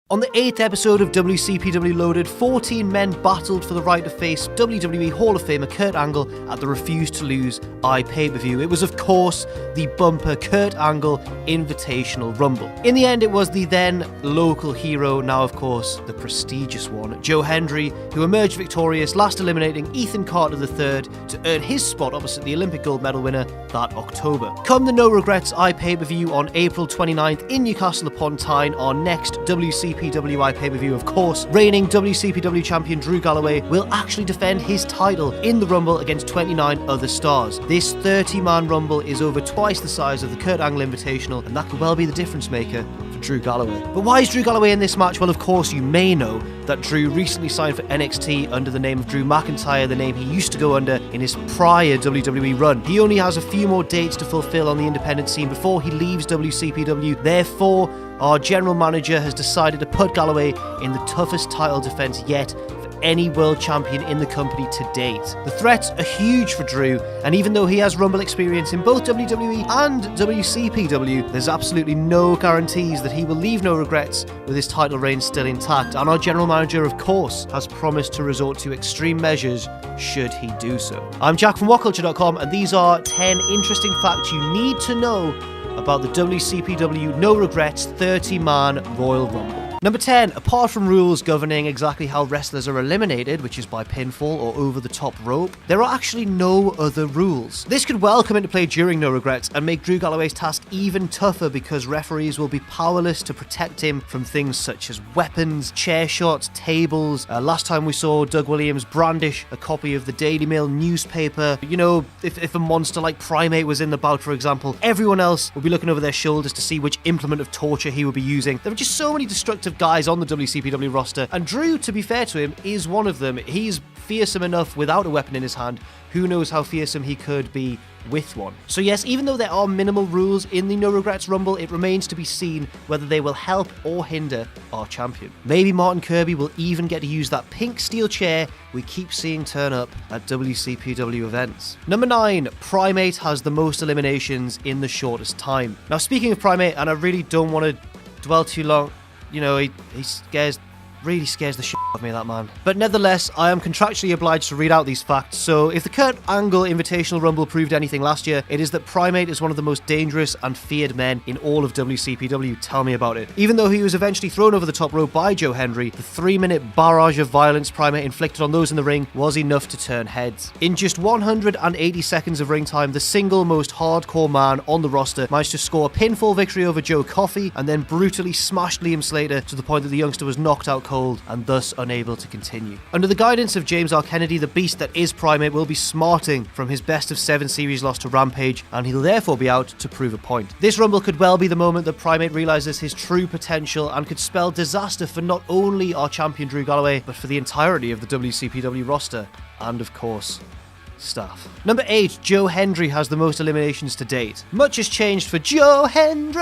On the 8th episode of WCPW Loaded, 14 men battled for the right to face WWE Hall of Famer Kurt Angle at the Refuse to Lose pay-per-view. It was, of course, the bumper Kurt Angle Invitational Rumble. In the end, it was the then local hero, now of course the prestigious one, Joe Hendry, who emerged victorious, last eliminating Ethan Carter III to earn his spot opposite the Olympic gold medal winner that October. Come the No Regrets pay-per-view on April 29th in Newcastle upon Tyne, our next WCPW pay-per-view, of course, reigning WCPW champion Drew Galloway will actually defend his title in the Rumble against 29 other stars. This 30-man Rumble is over twice the size of the Kurt Angle Invitational, and that could well be the difference maker for Drew Galloway. But why is Drew Galloway in this match? Well, of course, you may know that Drew recently signed for NXT under the name of Drew McIntyre, the name he used to go under in his prior WWE run. He only has a few more dates to fulfill on the independent scene before he leaves WCPW. Therefore, our general manager has decided to put Galloway in the toughest title defense yet for any world champion in the company to date. The threats are huge for Drew, and even though he has Rumble experience in both WWE and WCPW, there's absolutely no guarantees that he will leave No Regrets with his title reign still intact, and our general manager, of course, has promised to resort to extreme measures should he do so. I'm Jack from WhatCulture.com, and these are 10 interesting facts you need to know about the WCPW No Regrets 30-man Royal Rumble. Number 10, apart from rules governing exactly how wrestlers are eliminated, which is by pinfall or over the top rope, there are actually no other rules. This could well come into play during No Regrets and make Drew Galloway's task even tougher because referees will be powerless to protect him from things such as weapons, chair shots, tables. Last time we saw Doug Williams brandish a copy of the Daily Mail newspaper. You know, if a monster like Primate was in the bout, for example, everyone else would be looking over their shoulders to see which implement of torture he would be using. There are just so many destructive guys on the WCPW roster, and Drew, to be fair to him, is one of them. He's fearsome enough without a weapon in his hand. Who knows how fearsome he could be with one. So yes, even though there are minimal rules in the No Regrets Rumble, it remains to be seen whether they will help or hinder our champion. Maybe Martin Kirby will even get to use that pink steel chair we keep seeing turn up at WCPW events. Number 9, Primate has the most eliminations in the shortest time. Now, speaking of Primate, and I really don't want to dwell too long, you know, he really scares the shit out of me, that man. But nevertheless, I am contractually obliged to read out these facts. So if the Kurt Angle Invitational Rumble proved anything last year, it is that Primate is one of the most dangerous and feared men in all of WCPW. Tell me about it. Even though he was eventually thrown over the top rope by Joe Hendry, the 3-minute barrage of violence Primate inflicted on those in the ring was enough to turn heads. In just 180 seconds of ring time, the single most hardcore man on the roster managed to score a pinfall victory over Joe Coffey and then brutally smashed Liam Slater to the point that the youngster was knocked out cold and thus unable to continue. Under the guidance of James R. Kennedy, the beast that is Primate will be smarting from his best of 7 series loss to Rampage, and he'll therefore be out to prove a point. This Rumble could well be the moment that Primate realizes his true potential and could spell disaster for not only our champion Drew Galloway, but for the entirety of the WCPW roster, and of course, staff. Number 8, Joe Hendry has the most eliminations to date. Much has changed for Joe Hendry,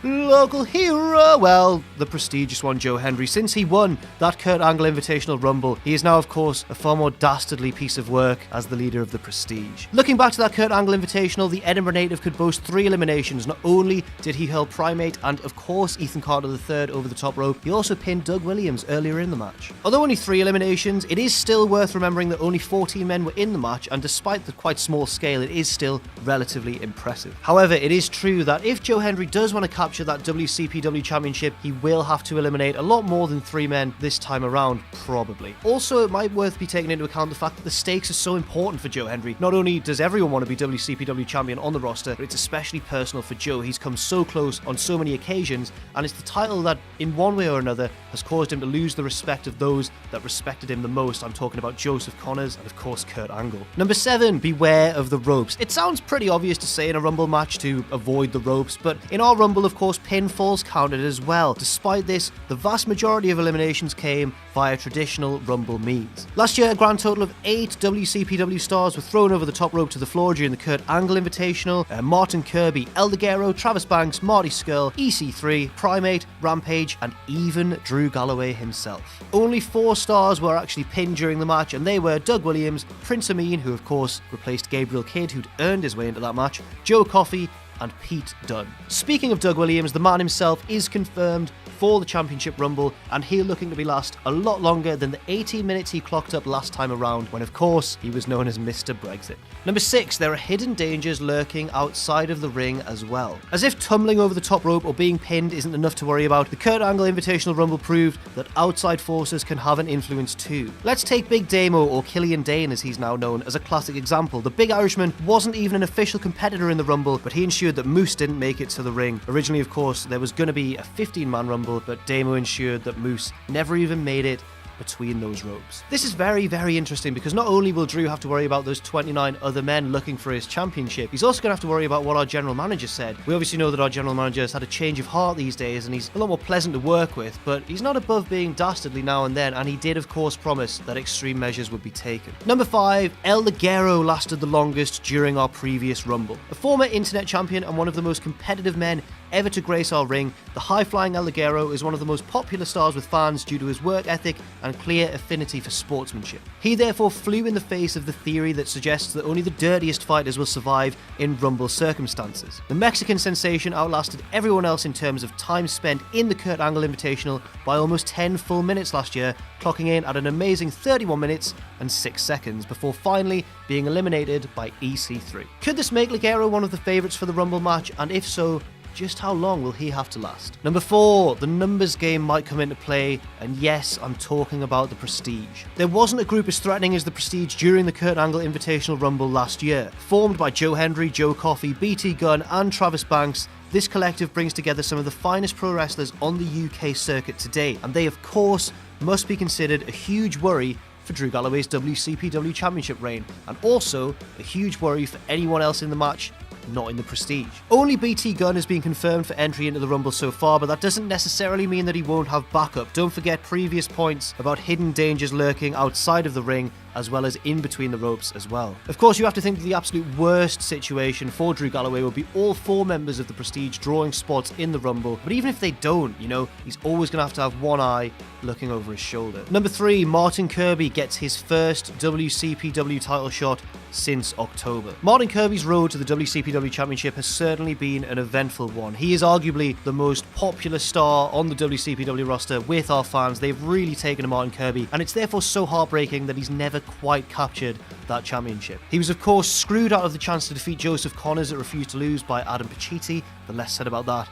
local hero. Well, the prestigious one, Joe Hendry. Since he won that Kurt Angle Invitational Rumble, he is now, of course, a far more dastardly piece of work as the leader of the Prestige. Looking back to that Kurt Angle Invitational, the Edinburgh native could boast 3 eliminations. Not only did he hurl Primate and, of course, Ethan Carter III over the top rope, he also pinned Doug Williams earlier in the match. Although only 3 eliminations, it is still worth remembering that only 14 men were in the match, and despite the quite small scale, it is still relatively impressive. However, it is true that if Joe Hendry does want to capture that WCPW championship, he will have to eliminate a lot more than 3 men this time around, probably. Also, it might worth be taken into account the fact that the stakes are so important for Joe Hendry. Not only does everyone want to be WCPW champion on the roster, but it's especially personal for Joe. He's come so close on so many occasions, and it's the title that, in one way or another, has caused him to lose the respect of those that respected him the most. I'm talking about Joseph Connors and, of course, Kurt Angle. Number 7, beware of the ropes. It sounds pretty obvious to say in a Rumble match to avoid the ropes, but in our Rumble, of course, pinfalls counted as well. Despite this, the vast majority of eliminations came via traditional Rumble means. Last year, a grand total of 8 WCPW stars were thrown over the top rope to the floor during the Kurt Angle Invitational. Martin Kirby, El Ligero, Travis Banks, Marty Scurll, EC3, Primate, Rampage, and even Drew Galloway himself. Only 4 stars were actually pinned during the match, and they were Doug Williams, Prince Amin, who of course replaced Gabriel Kidd, who'd earned his way into that match, Joe Coffey, and Pete Dunne. Speaking of Doug Williams, the man himself is confirmed for the Championship Rumble, and he'll looking to be last a lot longer than the 18 minutes he clocked up last time around, when of course he was known as Mr. Brexit. Number 6, there are hidden dangers lurking outside of the ring as well. As if tumbling over the top rope or being pinned isn't enough to worry about, the Kurt Angle Invitational Rumble proved that outside forces can have an influence too. Let's take Big Damo, or Killian Dane as he's now known, as a classic example. The big Irishman wasn't even an official competitor in the Rumble, but he ensured that Moose didn't make it to the ring. Originally, of course, there was going to be a 15-man Rumble, but Damo ensured that Moose never even made it between those ropes. This is very, very interesting because not only will Drew have to worry about those 29 other men looking for his championship, he's also going to have to worry about what our general manager said. We obviously know that our general manager has had a change of heart these days and he's a lot more pleasant to work with, but he's not above being dastardly now and then, and he did of course promise that extreme measures would be taken. Number 5, El Ligero lasted the longest during our previous Rumble. A former internet champion and one of the most competitive men ever to grace our ring, the high-flying El Ligero is one of the most popular stars with fans due to his work ethic and clear affinity for sportsmanship. He therefore flew in the face of the theory that suggests that only the dirtiest fighters will survive in Rumble circumstances. The Mexican sensation outlasted everyone else in terms of time spent in the Kurt Angle Invitational by almost 10 full minutes last year, clocking in at an amazing 31 minutes and 6 seconds before finally being eliminated by EC3. Could this make Ligero one of the favourites for the Rumble match, and if so, just how long will he have to last? Number 4, the numbers game might come into play, and yes, I'm talking about the Prestige. There wasn't a group as threatening as the Prestige during the Kurt Angle Invitational Rumble last year. Formed by Joe Hendry, Joe Coffey, BT Gunn and Travis Banks, this collective brings together some of the finest pro wrestlers on the UK circuit today, and they of course must be considered a huge worry for Drew Galloway's WCPW Championship reign, and also a huge worry for anyone else in the match not in the Prestige. Only BT Gunn has been confirmed for entry into the Rumble so far, but that doesn't necessarily mean that he won't have backup. Don't forget previous points about hidden dangers lurking outside of the ring, as well as in between the ropes as well. Of course, you have to think that the absolute worst situation for Drew Galloway will be all 4 members of the Prestige drawing spots in the Rumble, but even if they don't, he's always going to have one eye looking over his shoulder. Number 3, Martin Kirby gets his first WCPW title shot since October. Martin Kirby's road to the WCPW Championship has certainly been an eventful one. He is arguably the most popular star on the WCPW roster with our fans. They've really taken to Martin Kirby, and it's therefore so heartbreaking that he's never quite captured that championship. He was of course screwed out of the chance to defeat Joseph Connors at Refuse to Lose by Adam Pacitti. The less said about that,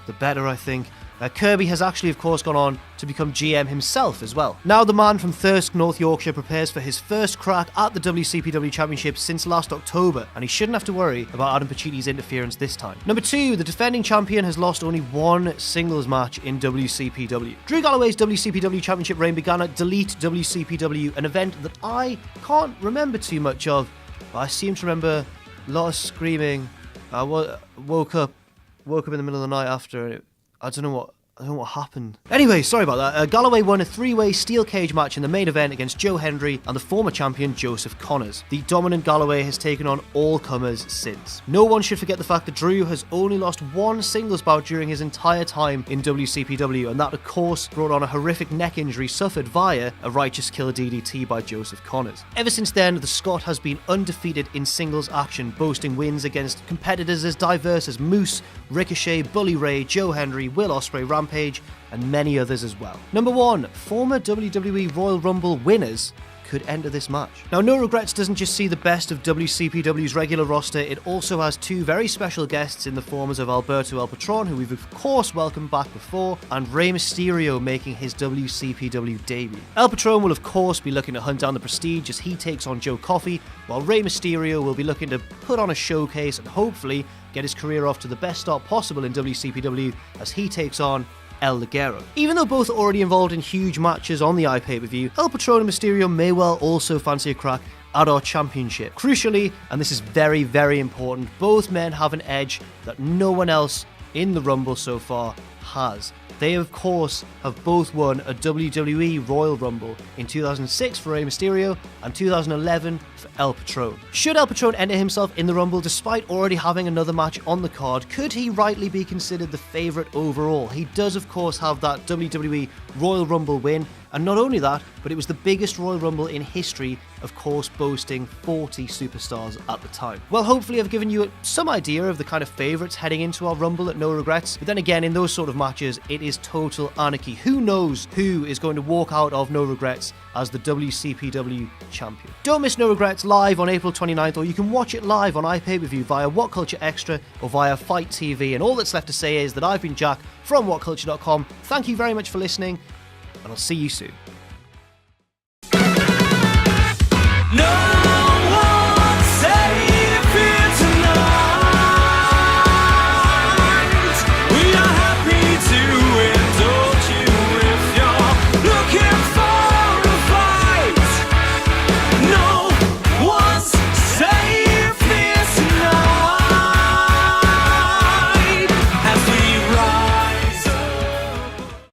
the better, I think. Kirby has actually of course gone on to become GM himself as well. Now the man from Thirsk, North Yorkshire prepares for his first crack at the WCPW Championship since last October, and he shouldn't have to worry about Adam Pacitti's interference this time. Number 2, the defending champion has lost only one singles match in WCPW. Drew Galloway's WCPW Championship reign began at Delete WCPW, an event that I can't remember too much of, but I seem to remember a lot of screaming. I woke up in the middle of the night after, and I don't know what happened. Anyway, sorry about that. Galloway won a 3-way steel cage match in the main event against Joe Hendry and the former champion Joseph Connors. The dominant Galloway has taken on all comers since. No one should forget the fact that Drew has only lost one singles bout during his entire time in WCPW, and that of course brought on a horrific neck injury suffered via a righteous killer DDT by Joseph Connors. Ever since then, the Scot has been undefeated in singles action, boasting wins against competitors as diverse as Moose, Ricochet, Bully Ray, Joe Hendry, Will Ospreay, Rampage, and many others as well. Number 1, former WWE Royal Rumble winners could enter this match. Now, No Regrets doesn't just see the best of WCPW's regular roster, it also has 2 very special guests in the forms of Alberto El Patron, who we've of course welcomed back before, and Rey Mysterio making his WCPW debut. El Patron will of course be looking to hunt down the Prestige as he takes on Joe Coffey, while Rey Mysterio will be looking to put on a showcase and hopefully get his career off to the best start possible in WCPW as he takes on El Ligero. Even though both are already involved in huge matches on the iPay-per-view, El Patron and Mysterio may well also fancy a crack at our championship. Crucially, and this is very, very important, both men have an edge that no one else in the Rumble so far has. They, of course, have both won a WWE Royal Rumble in 2006 for Rey Mysterio and 2011 for El Patron. Should El Patron enter himself in the Rumble despite already having another match on the card, could he rightly be considered the favourite overall? He does, of course, have that WWE Royal Rumble win, And not only that, but it was the biggest Royal Rumble in history, of course boasting 40 superstars at the time. Well, hopefully I've given you some idea of the kind of favourites heading into our Rumble at No Regrets, but then again, in those sort of matches, it is total anarchy. Who knows who is going to walk out of No Regrets as the WCPW champion? Don't miss No Regrets live on April 29th, or you can watch it live on iPay-Per-View via What Culture Extra or via Fight TV. And all that's left to say is that I've been Jack from WhatCulture.com. Thank you very much for listening, and I'll see you soon. No!